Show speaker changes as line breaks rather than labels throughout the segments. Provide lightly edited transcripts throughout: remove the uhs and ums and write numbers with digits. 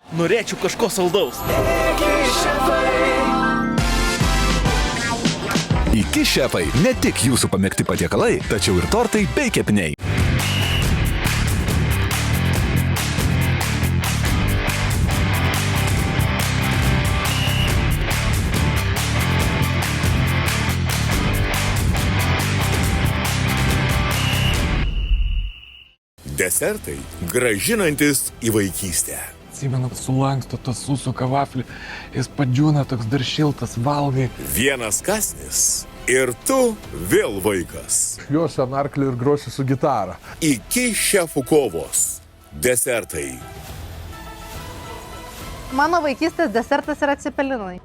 Norėčiau kažko saldaus.
Iki šefai – ne tik jūsų pamėgti patiekalai, tačiau ir tortai bei kepiniai.
Desertai grąžinantis į vaikystę.
Atsimenu, sulanksto tas susuka vaflį, jis padžiūna toks dar šiltas, valgai.
Vienas kąsnis ir tu vėl vaikas.
Šliuosiu ant arklio ir grosiu su gitara.
Iki šefų kovos. Desertai.
Mano vaikystės desertas yra cepelinai.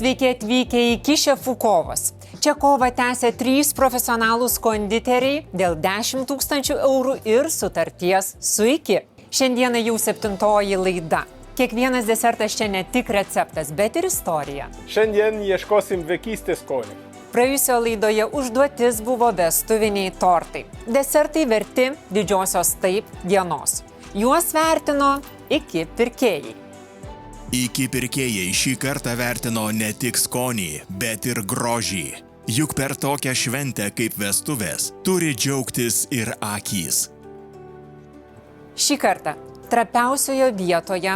Sveiki atvykę į šefų kovas. Čia kovą tęsia 3 profesionalūs konditeriai dėl 10 000 eurų ir sutarties su iki. Šiandieną jau 7-oji laida. Kiekvienas desertas čia ne tik receptas, bet ir istorija.
Šiandien ieškosim vaikystės skonį.
Praėjusio laidoje užduotis buvo vestuviniai tortai. Desertai verti didžiosios taip dienos. Juos vertino iki pirkėjai.
Iki pirkėjai šį kartą vertino ne tik skonį, bet ir grožį. Juk per tokią šventę kaip vestuvės turi džiaugtis ir akys.
Šį kartą trapiausioje vietoje,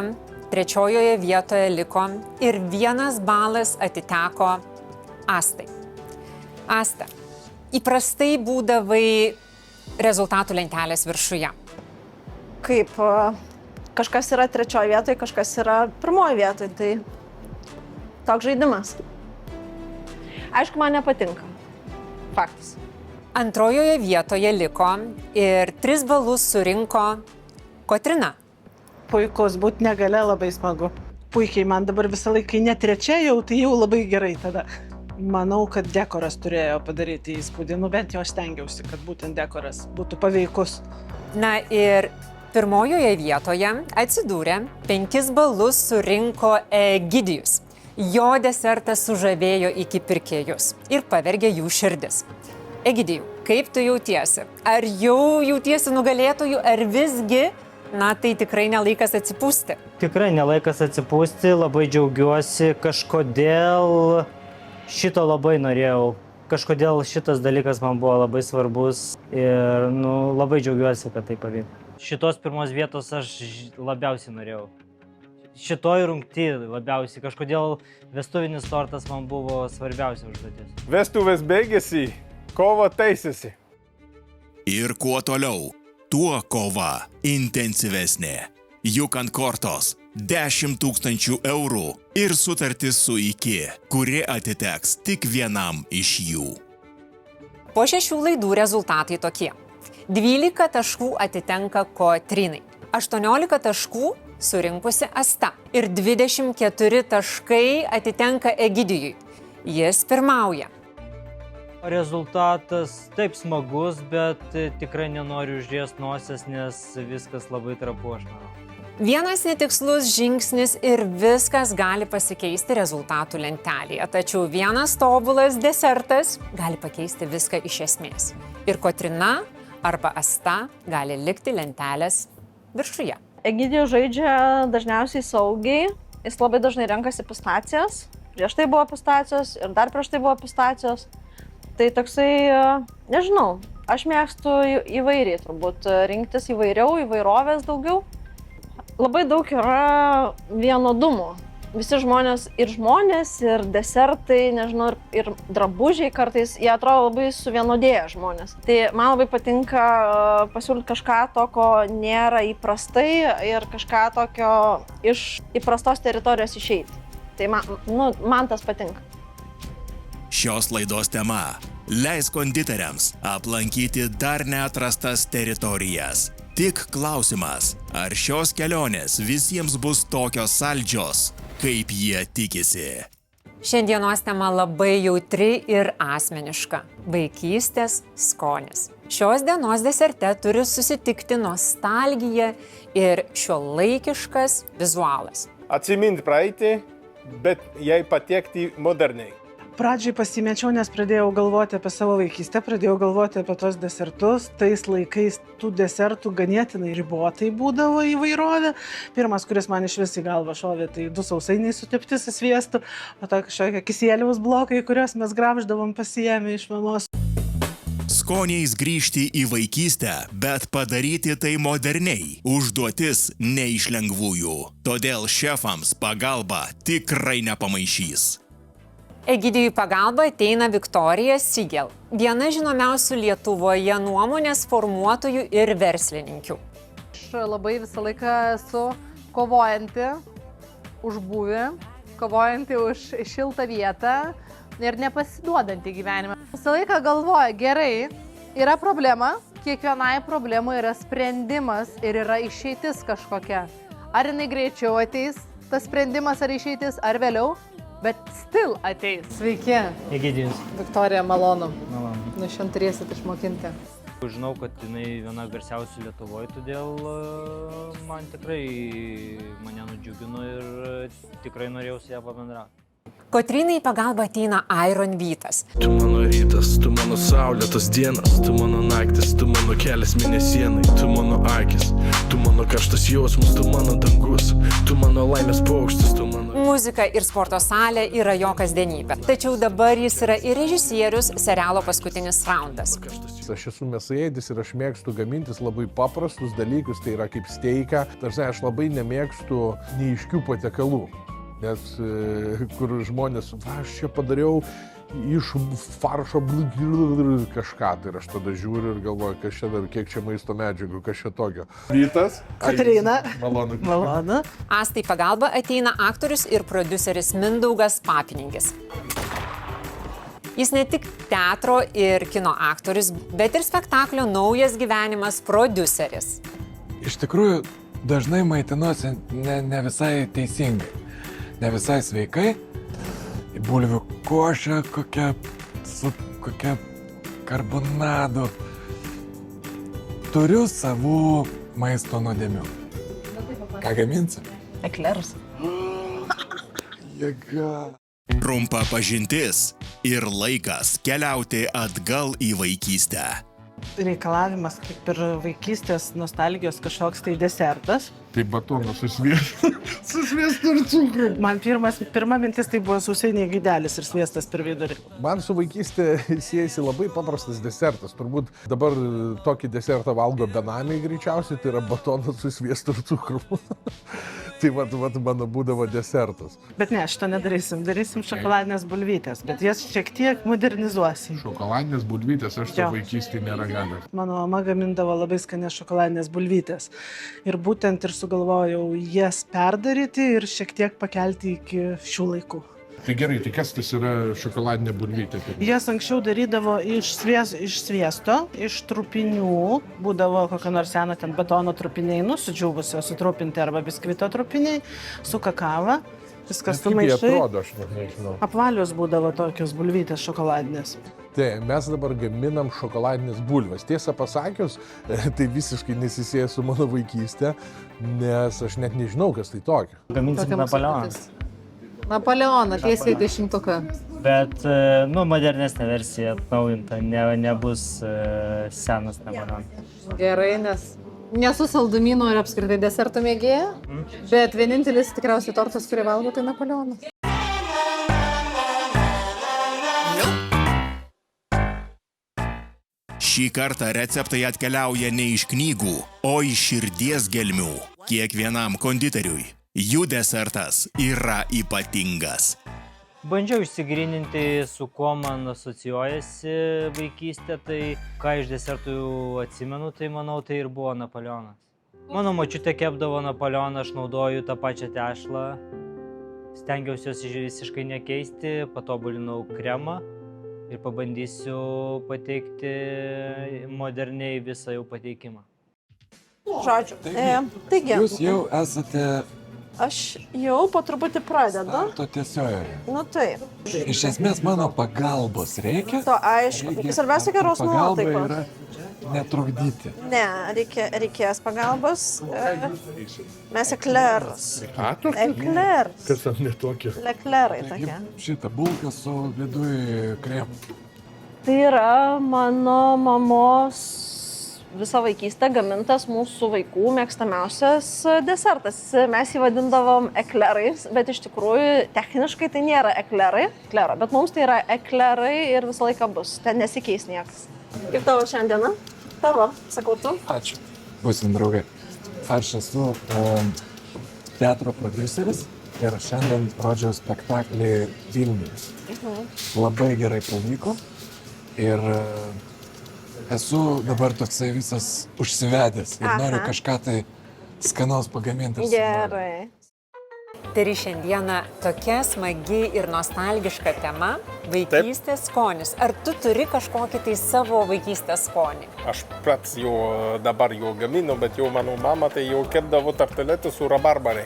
3-ojoje vietoje liko ir 1 balas atiteko Astai. Asta, įprastai būdavai rezultatų lentelės viršuje.
Kaip kažkas yra 3-oje vietoje, kažkas yra 1-oje vietoje, tai toks žaidimas. Aišku, man nepatinka. Faktas.
2-ojoje vietoje liko ir 3 balus surinko Kotryna.
Puikus, būt negali labai smagu. Puikiai, man dabar visą laiką net 3 jau, tai jau labai gerai tada. Manau, kad dekoras turėjo padaryti įspūdį, bent jau stengiausi, kad būtent dekoras būtų paveikus.
Na ir 1-ojoje vietoje atsidūrė, 5 balus surinko Egidijus. Jo desertas sužavėjo iki pirkėjus ir pavergė jų širdis. Egidijų, kaip tu jautiesi? Ar jau jautiesi nugalėtojų, ar visgi, tai tikrai nelaikas atsipūsti?
Tikrai nelaikas atsipūsti, labai džiaugiuosi, kažkodėl šito labai norėjau. Kažkodėl šitas dalykas man buvo labai svarbus ir labai džiaugiuosi, kad tai pavyko. Šitos 1 vietos aš labiausiai norėjau. Šitoj rungty labiausiai. Kažkodėl vestuvinis tortas man buvo svarbiausia užduotis.
Vestuvės baigėsi, kova teisėsi.
Ir kuo toliau, tuo kova intensyvesnė. Juk ant kortos 10 000 eurų ir sutartis su iki, kuri atiteks tik vienam iš jų.
Po 6 laidų rezultatai tokie. 12 taškų atitenka Kotrynai, 18 taškų surinkusi Asta ir 24 taškai atitenka Egidijui. Jis pirmauja.
Rezultatas taip smagus, bet tikrai nenoriu užriest nosies, nes viskas labai trapu, aš manau.
Vienas netikslus žingsnis ir viskas gali pasikeisti rezultatų lentelėje, tačiau vienas tobulas desertas gali pakeisti viską iš esmės. Ir Kotryna arba Asta gali likti lentelės viršuje.
Egidijus žaidžia dažniausiai saugiai, jis labai dažnai renkasi pistacijas. Prieš tai buvo pistacijos ir dar prieš tai buvo pistacijos. Tai toksai, nežinau, aš mėgstu įvairiai turbūt rinktis įvairiau, įvairovės daugiau. Labai daug yra vienodumo. Visi žmonės, ir desertai, nežinau, ir drabužiai kartais, jie atrodo labai suvienodėję žmonės. Tai man labai patinka pasiūlyti kažką tokio nėra įprastai ir kažką tokio iš įprastos teritorijos išeiti. Tai man tas patinka.
Šios laidos tema – leis konditeriams aplankyti dar neatrastas teritorijas. Tik klausimas, ar šios kelionės visiems bus tokios saldžios, kaip jie tikisi.
Šiandienos tema labai jautri ir asmeniška – vaikystės skonis. Šios dienos deserte turi susitikti nostalgija ir šiuolaikiškas vizualas.
Atsiminti praeitį, bet jai patiekti moderniai.
Pradžiai pasimečiau, nes pradėjau galvoti apie savo vaikystę, pradėjau galvoti apie tos desertus. Tais laikais tų desertų ganėtinai ribotai būdavo įvairovė. Pirmas, kuris man iš vis į galvą šovė, tai 2 sausainiai sutepti su sviestu, o to kažkokie kisieliaus blokai, kuriuos mes grabždavom pasiėmę iš mamos.
Skoniais grįžti į vaikystę, bet padaryti tai moderniai. Užduotis ne iš lengvųjų. Todėl šefams pagalba tikrai nepamaišys.
Egidijui pagalba ateina Viktorija Sigel, viena žinomiausių Lietuvoje nuomonės formuotojų ir verslininkių.
Aš labai visą laiką esu kovojanti už būvį, kovojanti už šiltą vietą ir nepasiduodanti gyvenime. Visą laiką galvoju, gerai, yra problema, kiekvienai problemai yra sprendimas ir yra išeitis kažkokia. Ar jinai greičiau ateis, tas sprendimas ar išeitis, ar vėliau? Bet still ateis. Sveiki.
Egidijus.
Viktorija, malonu.
Malonu.
Nu, šiandien turėsit išmokinti.
Žinau, kad jinai viena garsiausių Lietuvoje, todėl man tikrai mane nudžiugino ir tikrai norėjau su ją pabendrauti.
Kotrynai į pagalbą ateina Iron Vytas.
Tu mano rytas, tu mano saulėtos dienos, tu mano naktis, tu mano kelias mėnesienai, tu mano akis, tu mano karštas jausmas, tu mano dangus, tu mano laimės paukštis, tu mano...
Muzika ir sporto salė yra jo kasdienybė. Tačiau dabar jis yra ir režisierius serialo Paskutinis raundas.
Aš esu mėsaėdis ir aš mėgstu gamintis labai paprastus dalykus, tai yra kaip steiką. Tarsi aš labai nemėgstu neaiškių patiekalų. Nes kur žmonės, aš čia padariau iš faršo kažką, tai aš tada žiūriu ir galvoju, kas čia dar, kiek čia maisto medžiagų, kas čia tokio. Rytas.
Kotryna.
Malonu.
Malonu.
Astai pagalba ateina aktorius ir prodiuseris Mindaugas Papinigis. Jis ne tik teatro ir kino aktorius, bet ir spektaklio Naujas gyvenimas prodiuseris.
Iš tikrųjų, dažnai maitinuosi ne visai teisingai, ne visai sveikai. Į bulvių košę su kokia karbonadu. Turiu savų maisto nuodėmių. Ką gaminsi?
Eklerus.
Jėga.
Trumpa pažintis ir laikas keliauti atgal į vaikystę.
Reikalavimas kaip ir vaikystės nostalgijos kažkoks tai desertas.
Tai batonas su sviestu ir cukru.
Man pirma mintis tai buvo sausainiai gaidelis ir sviestas per vidurį.
Man su vaikystė siejasi labai paprastas desertas. Turbūt dabar tokį desertą valgo benamiai greičiausiai, tai yra batonas su sviestu ir cukru. Tai vat mano būdavo desertas.
Bet ne, šito nedarysim. Darysim šokoladinės bulvytės, bet jas šiek tiek modernizuosim.
Šokoladinės bulvytės aš to vaikystėje neragavęs.
Mano mama gamindavo labai skanės šokoladinės bulvytės. Ir būtent ir sugalvojau jas perdaryti ir šiek tiek pakelti iki šių laikų.
Tai gerai, tai kas tas yra šokoladinė bulvytė?
Jas anksčiau darydavo iš sviesto, iš trupinių. Būdavo kokio nors seno ten betono trupiniai, sudžiūvusio, sutrupinti arba biskvito trupiniai, su kakava. Viskas sumaišai.
Kaip jie atrodo, aš nežinau.
Apvalios būdavo tokios bulvytės šokoladinės.
Tai mes dabar gaminam šokoladinės bulves. Tiesą pasakius, tai visiškai nesisėja su mano vaikystė, nes aš net nežinau, kas tai tokio.
Gaminsim Napoleoną.
Napoleoną, tiesiai 10.
Bet, modernesnė versija atnaujinta, nebus senas Napoleonas.
Gerai, nes nesu saldumynų ir apskritai desertų mėgėja, bet vienintelis tikriausiai tortas, kurį valgo, tai Napoleonas.
Šį kartą receptai atkeliauja ne iš knygų, o iš širdies gelmių. Kiekvienam konditeriui jų desertas yra ypatingas.
Bandžiau išsigryninti, su kuo man asocijuojasi vaikystė, tai ką iš desertų atsimenu, tai manau, tai ir buvo Napoleonas. Mano močiutė kepdavo Napoleoną, aš naudoju tą pačią tešlą, stengiausi jos visiškai nekeisti, patobulinau kremą ir pabandysiu pateikti moderniai visą jau pateikimą.
Žodžiu, taigi.
Jūs jau esate...
Aš jau po truputį pradedu.
Starto tiesiojoje.
Nu taip.
Iš esmės mano pagalbos reikia.
To aišku. Svarbiausia geros nuotaikos.
Yra netrukdyti.
Ne, reikės pagalbos. Mes eklerus. Eklerus.
Kas ten netokia?
Eklerai tokie.
Šitą bulką su viduj kremu.
Tai yra mano mamos visą vaikystę gamintas mūsų vaikų mėgstamiausias desertas. Mes jį vadindavom eklerais, bet iš tikrųjų techniškai tai nėra eklerai, bet mums tai yra eklerai ir visą laiką bus. Ten nesikeis niekas. Kaip tavo šiandieną? Tavo, sakau tu?
Ačiū. Būsim draugai. Aš esu teatro prodiuseris ir šiandien rodžiau spektaklį Vilniuje. Labai gerai pavyko ir esu dabar toksai visas užsivedęs ir noriu kažką tai skanaus pagaminti.
Gerai.
Tai šiandieną tokia smagi ir nostalgiška tema - vaikystės skonis. Ar tu turi kažkokį tai savo vaikystės skonį?
Aš pats jau dabar jau gaminu, bet jau mano mama tai jau kepdavo tarteletų su rabarbarai.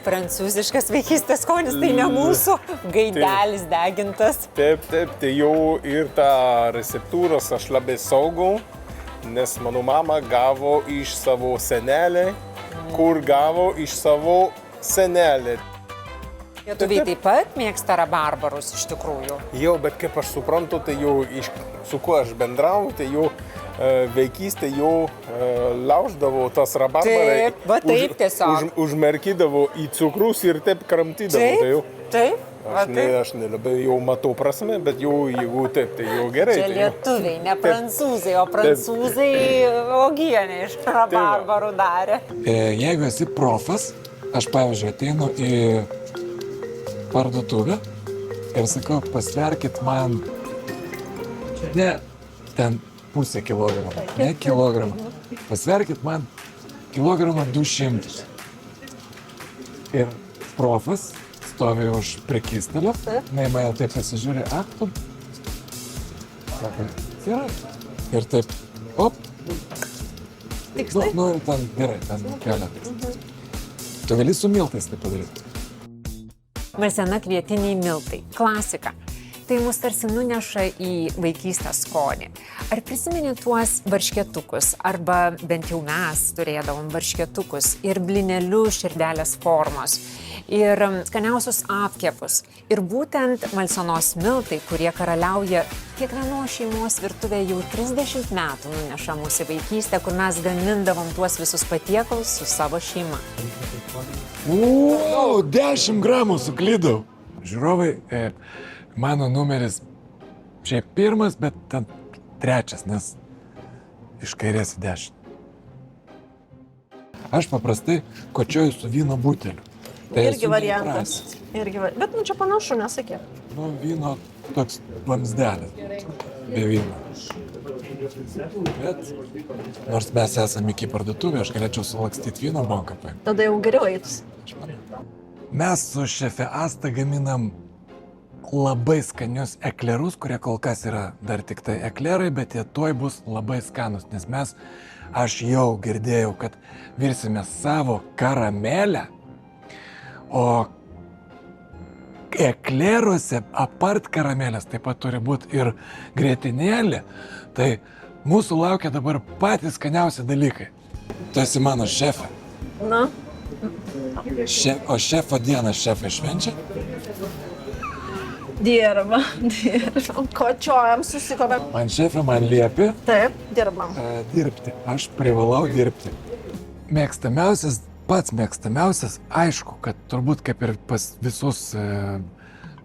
Prancūziškas vaikystės skonis, tai ne mūsų gaidelis degintas.
Taip, tai jau ir tą receptūras aš labai saugau, nes mano mama gavo iš savo senelį, kur gavo iš savo senelį.
Lietuviai taip pat mėgsta rabarbarus iš tikrųjų.
Jau, bet kaip aš suprantu, tai jau su kuo aš bendrauju, tai jau vaikystė jau lauždavo tas rabarbarai.
Taip, va taip tiesiog.
Užmerkydavo į cukrus ir taip kramtydavo.
Taip.
Aš nelabai jau matau prasme, bet jau jeigu taip, tai jau gerai.
Čia lietuviai, ne prancūzai, o prancūzai uogienę iš rabarbarų darė.
Jeigu esi profas, aš pavyzdžiui ateinu į parduotuvę ir sakau, pasverkit man ne ten pusę kilogramo, ne kilogramą. Pasverkit man kilogramą 200. Ir profas stovi už prekystalio, mane taip pasižiūrė, tu. Sako, gerai. Ir taip, op.
Tiksliai?
Nu, ir ten gerai, ten kelia. Tu gali su miltais tai padaryti.
Marzena kvietiniai miltai. Klasika. Tai mus tarsi nuneša į vaikystės skonį. Ar prisimeni tuos varškėtukus, arba bent jau mes turėdavom varškėtukus ir blinelių širdelės formos, ir skaniausius apkepus. Ir būtent Malsenos miltai, kurie karaliauja kiekvienos šeimos virtuvėje jau 30 metų, nuneša mūsų vaikystę, kur mes gamindavom tuos visus patiekalus su savo šeima.
10 gramų suklydau. Žiūrovai, mano numeris šiaip pirmas, bet ten trečias, nes iš kairės į 10. Aš paprastai kočioju su vyno buteliu. Tai
irgi variantas. Bet čia panašu, nesakė.
Vyno toks vamsdelis, be vyno. Bet nors mes esame iki parduotuvė, aš galėčiau sulakstyti vyno banką.
Tada jau geriau eitus.
Mes su šefe Asta gaminam labai skanius eklerus, kurie kol kas yra dar tik tai eklerai, bet jie tuoj bus labai skanus, nes aš jau girdėjau, kad virsime savo karamelę, o ekleruose apart karamelės taip pat turi būti ir grietinėlė, tai mūsų laukia dabar patys skaniausi dalykai. Tu esi mano šefė.
Na?
O šefo dieną šefai švenčia?
Dirbam. Kočiojam, susikovėm.
Man šefė man liepė.
Taip, dirbam.
Dirbti. Aš privalau dirbti. Mėgstamiausias, pats mėgstamiausias, aišku, kad turbūt kaip ir pas visus,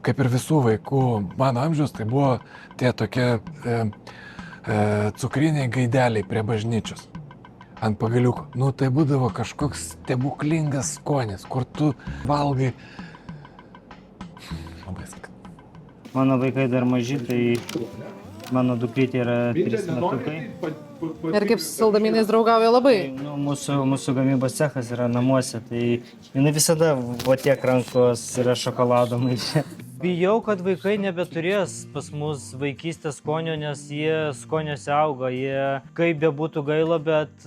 kaip ir visų vaikų mano amžiaus, tai buvo tie tokie cukriniai gaideliai prie bažnyčios. Ant pagaliukų. Tai būdavo kažkoks stebuklingas skonis, kur tu valgai. Labai skan.
Mano vaikai dar maži, tai mano dukrytė yra 3 metukai.
Ir kaip su saldamynais draugauja labai.
Mūsų gamybos cechas yra namuose, tai jinai visada tiek rankos yra šokolado maiše. Bijau, kad vaikai nebeturės pas mus vaikystės skonio, nes jie skoniuose auga. Jie, kaip be būtų gaila, bet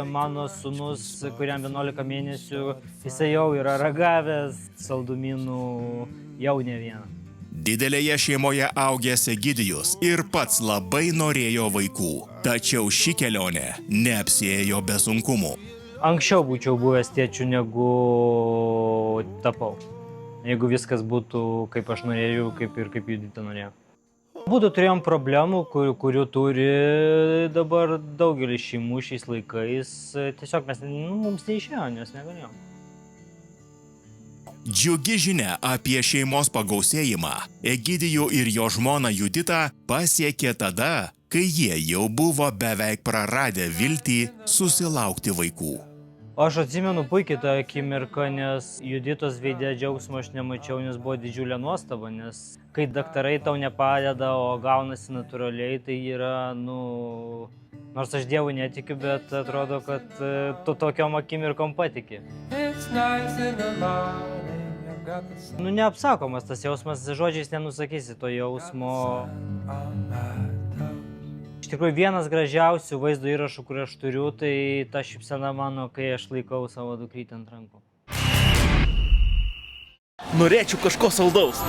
mano sūnus, kuriam 11 mėnesių, jisai jau yra ragavęs saldumynų jau ne vieną.
Didelėje šeimoje augęs Egidijus ir pats labai norėjo vaikų, tačiau ši kelionė neapsiėjo be sunkumų.
Anksčiau būčiau buvęs tėčiu, negu tapau. Jeigu viskas būtų kaip aš norėjau, kaip Judita norėjo. Būtų turėjom problemų, kurių turi dabar daugelis šeimų šiais laikais. Tiesiog mums neišėjo, nes negalėjom.
Džiugi žinia apie šeimos pagausėjimą Egidijų ir jo žmoną Juditą pasiekė tada, kai jie jau buvo beveik praradę viltį susilaukti vaikų.
Aš atsimenu puikiai tą akimirką, nes Juditos veide džiaugsmo aš nemačiau, nes buvo didžiulė nuostaba, nes kai daktarai tau nepadeda, o gaunasi natūraliai, tai yra, nors aš Dievui netikiu, bet atrodo, kad tu tokiom akimirkom patiki. Neapsakomas tas jausmas, žodžiais nenusakysi to jausmo. Iš tikrųjų, vienas gražiausių vaizdo įrašų, kurį aš turiu, tai ta šypsena mano, kai aš laikau savo dukrytę ant rankų.
Norėčiau kažko saldaus.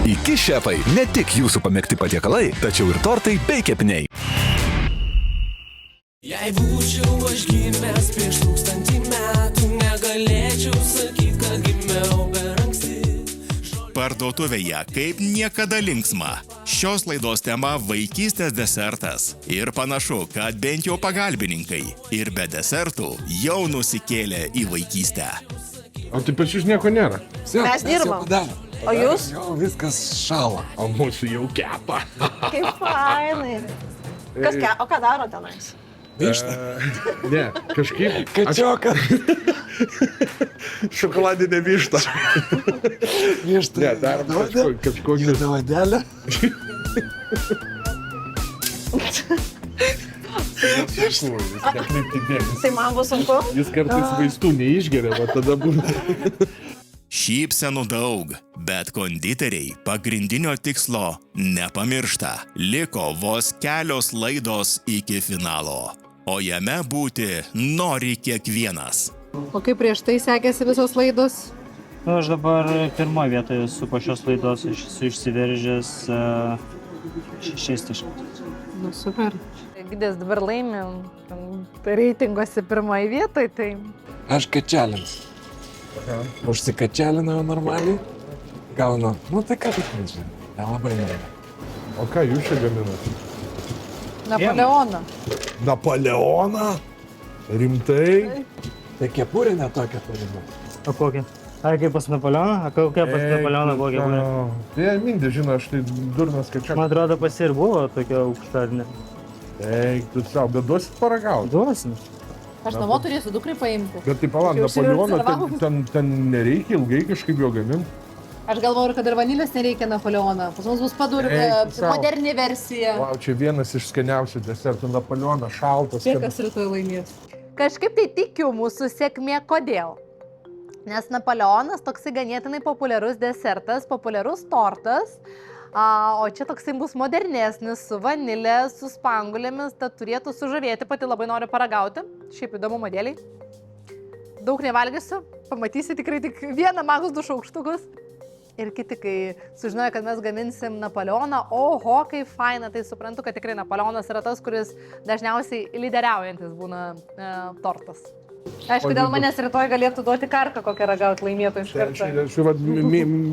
Iki šefai ne tik jūsų pamėgti patiekalai, tačiau ir tortai bei kepiniai.
Jei būčiau aš gimęs prieš 1000 metų, negalėčiau sakyti, kad gimiau per anksti.
Parduotuvėje kaip niekada linksma. Šios laidos tema – vaikystės desertas. Ir panašu, kad bent jau pagalbininkai ir be desertų jau nusikėlė į vaikystę.
O tai pas jūs nieko nėra?
Mes dirbam. O jūs?
Jau viskas šala.
O mūsų jau kepa.
Kaip fainai. O ką daro tenais?
Višta.
Ne, kažkaip...
Kačiokas.
Šokoladinė višta.
Višta.
Ne, dar kažkokį...
Juodą vadelę.
Tai man bus sunku?
Jis kartais vaistų neišgeria, o tada būna...
Šypsenų daug, bet konditeriai pagrindinio tikslo nepamiršta. Liko vos kelios laidos iki finalo, o jame būti nori kiekvienas.
O kaip prieš tai sekėsi visos laidos?
Aš dabar pirmoje vietoje esu po šios laidos, aš esu išsiveržęs 6 taškus.
Super. Egidijus dabar laimi reitinguose pirmoje vietoje, tai...
Aš kačelins. Užsikačelinau normaliai, gaunu, tai ką tik nežinau, nelabai norėjau.
O ką jūs čia gaminate?
Napoleoną.
Napoleoną? Rimtai?
Tai kepurė ne tokia turime.
O kokia? Ar kaip pas Napoleoną? A kokia pas Napoleoną buvo kepurė?
Tai mindė, žinau, aš tai durnas kačiakas.
Man atrodo, pas ir buvo tokia aukšta, ar ne?
Eik, tu savo, bet duosit paragauti?
Duosim.
Aš namo turėsiu dukrai paimti.
Bet tai palauk, Napoleoną ten nereikia ilgai kažkaip jo gaminti.
Aš galvoju, kad ir vanilės nereikia Napoleoną. Pas mums bus moderni versija.
Wow, čia vienas iš skaniausių desertų. Napoleonas šaltas.
Kas rytoj laimės. Kažkaip tai tikiu mūsų sėkmė. Kodėl? Nes Napoleonas toksai ganėtinai populiarus desertas, populiarus tortas. O čia toksai bus modernesnis, su vanilė, su spangulėmis, tad turėtų sužavėti, pati labai noriu paragauti. Šiaip įdomumo dėliai. Daug nevalgysiu, pamatysi tikrai tik vieną magus 2 šaukštukus. Ir kiti, kai sužinojo, kad mes gaminsim Napoleoną, oho, kaip faina, tai suprantu, kad tikrai Napoleonas yra tas, kuris dažniausiai lyderiaujantis būna tortas. Aišku, dėl manęs rytoj galėtų duoti karką, kokią ragauti laimėtų iš karto.
Aš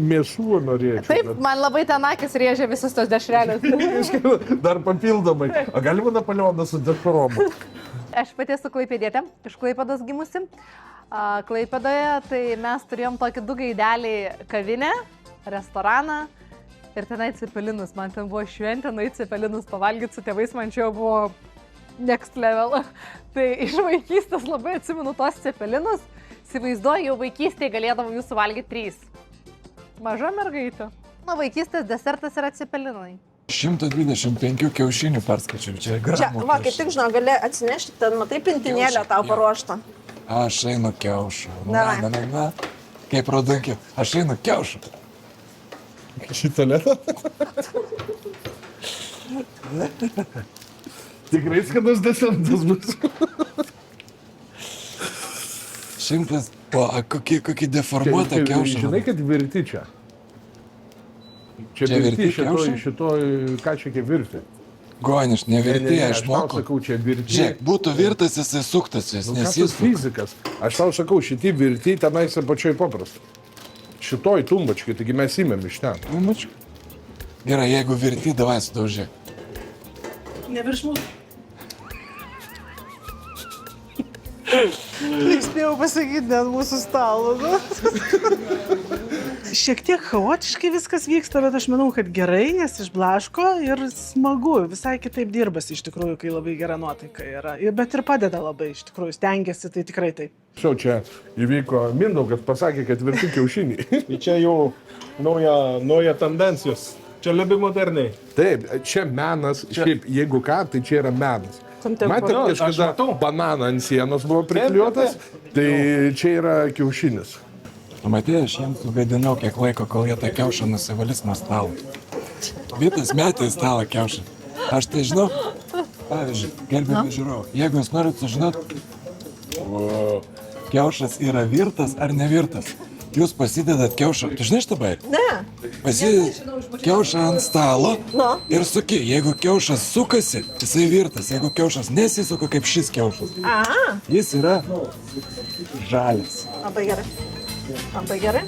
mėsų norėčiau.
Taip, man labai ten akis rėžia visus tos dešrelės.
Dar papildomai. O galima Napoleoną su dešromu?
Aš pati esu klaipėdietė, iš Klaipėdos gimusi. Klaipėdoje tai mes turėjom tokį 2 gaidelį kavinę, restoraną ir tenai cepelinus. Man ten buvo šventė, nueiti cepelinus pavalgyti su tėvais, man čia jau buvo next level. Tai iš vaikystės labai atsimenu tos cepelinus. Įsivaizduoju, jau vaikystėje galėdavau jų suvalgyti 3. Maža mergaitė. Nuo vaikystės desertas yra cepelinai.
125 kiaušinių perskačiau, čia gramų.
Čia, va, kaip tik žinau, gali atsinešti, ten matai pintinėlę tau paruoštą.
Aš einu kiaušą. Na. Kaip raudonkiu, aš einu kiaušą.
Šitą lėtą? Tikrai skanus desertas bus.
100. O, kokį deformuotą kiaušą.
Žinai, kad virti čia. Čia virti šitoj, ką čia kaip virti?
Goniš, nevirti, aš
tau
moku.
sakau, čia virti.
Žiūrėk, būtų virtas, jisai suktas, jis
Nu, kas tas
nesisuk.
fizikas? Aš tau sakau, šitie virti tenais apačioj paprasta. Šitoj tumbačkai, taigi mes įmėm iš ten.
Tumbačkai? Gerai, jeigu virti, davai sudaužė.
Ne virš mūsų. Tik spėjau pasakyti, net mūsų stalo. Šiek tiek chaotiškai viskas vyksta, bet aš manau, kad gerai, nes išblaško ir smagu. Visai kitaip dirbasi iš tikrųjų, kai labai gera nuotaika yra. Bet ir padeda labai, iš tikrųjų, stengiasi, tai tikrai taip.
Šiau čia įvyko Mindaugas, pasakė, kad virti kiaušiniai.
Čia jau nauja tendencijos. Čia labai moderniai.
Taip, čia menas, šiaip jeigu ką, tai čia yra menas. Matėt, kažkada bananą ant sienos buvo priklijuotas, tai čia yra kiaušinis.
Matėjai, aš jiems sugadinau kiek laiko, kol jie tą kiaušą nusivalys nuo stalo. Vytas metė į stalą kiaušą. Aš tai žinau, pavyzdžiui, gerbėme žiūrovą, jeigu jūs norit sužinot, kiaušas yra virtas ar nevirtas, jūs pasidedat kiaušą, tu žinai šitą bairį?
Ne.
Pasidedat kiaušą ant stalo ir suki, jeigu kiaušas sukasi, jisai virtas, jeigu kiaušas nesisuka kaip šis kiaušas,
Aha,
jis yra žalias.
labai gerai. Labai gerai.